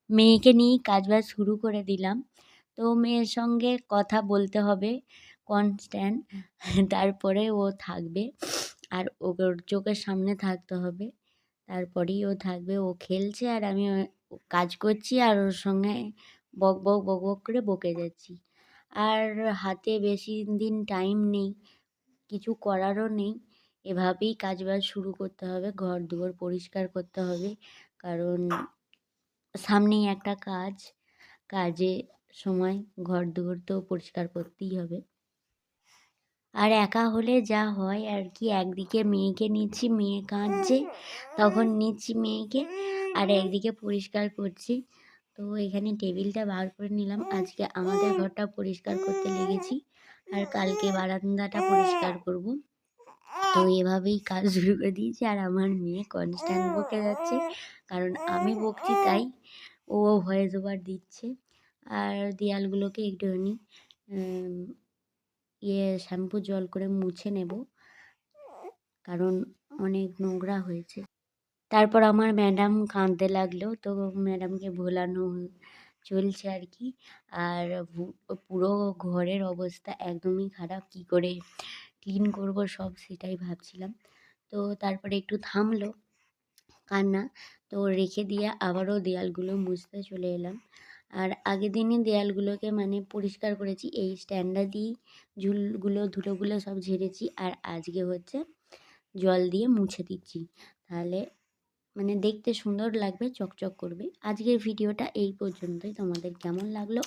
মেয়েকে নিয়েই কাজবাজ শুরু করে দিলাম। তো মেয়ের সঙ্গে কথা বলতে হবে কনস্ট্যান্ট, তারপরে ও থাকবে। আর ওর চোখের সামনে থাকতে হবে, তারপরেই ও থাকবে। ও খেলছে আর আমি কাজ করছি আর ওর সঙ্গে বক বক বক বক করে বকে যাচ্ছি। আর হাতে বেশি দিন টাইম নেই, কিছু করারও নেই। এভাবেই কাজবাজ শুরু করতে হবে, ঘর দুয়ার পরিষ্কার করতে হবে। কারণ সামনেই একটা কাজ, কাজের সময় ঘর দুয়ার তো পরিষ্কার করতেই হবে। আর একা হলে যা হয় আর কি, একদিকে মেয়েকে নিচ্ছি, মেয়ে কাঁদছে, তখন নিচ্ছি মেয়েকে, আর একদিকে পরিষ্কার করছি। তো এখানে টেবিলটা বার করে নিলাম, আজকে আমাদের ঘরটা পরিষ্কার করতে লেগেছি, আর কালকে বারান্দাটা পরিষ্কার করব। তো এভাবেই কাজ শুরু করে দিয়েছি। আর আমার মেয়ে কনস্ট্যান্ট বকে যাচ্ছে, কারণ আমি বকছি তাই ও ভয়েস ওভার দিচ্ছে। আর দেয়ালগুলোকে একটুখানি শ্যাম্পু জল করে মুছে নেব, কারণ অনেক নোংরা হয়েছে। তারপর আমার ম্যাডাম কাঁদতে লাগলো, তো ম্যাডামকে ভোলানো চলছে আর কি। আর পুরো ঘরের অবস্থা একদমই খারাপ, কী করে ক্লিন করব সব সেটাই ভাবছিলাম। তো তারপরে একটু থামলো কান্না, তো রেখে দিয়ে আবারও দেয়ালগুলো মুছতে চলে এলাম। আর আগের দিনই দেয়ালগুলোকে মানে পরিষ্কার করেছি, এই স্ট্যান্ডার দিয়েই ঝুলগুলো ধুলোগুলো সব ঝেড়েছি। আর আজকে হচ্ছে জল দিয়ে মুছে দিচ্ছি, তাহলে মানে দেখতে সুন্দর লাগবে, চকচক করবে। আজকের ভিডিওটা এই পর্যন্তই। তোমাদের কেমন লাগলো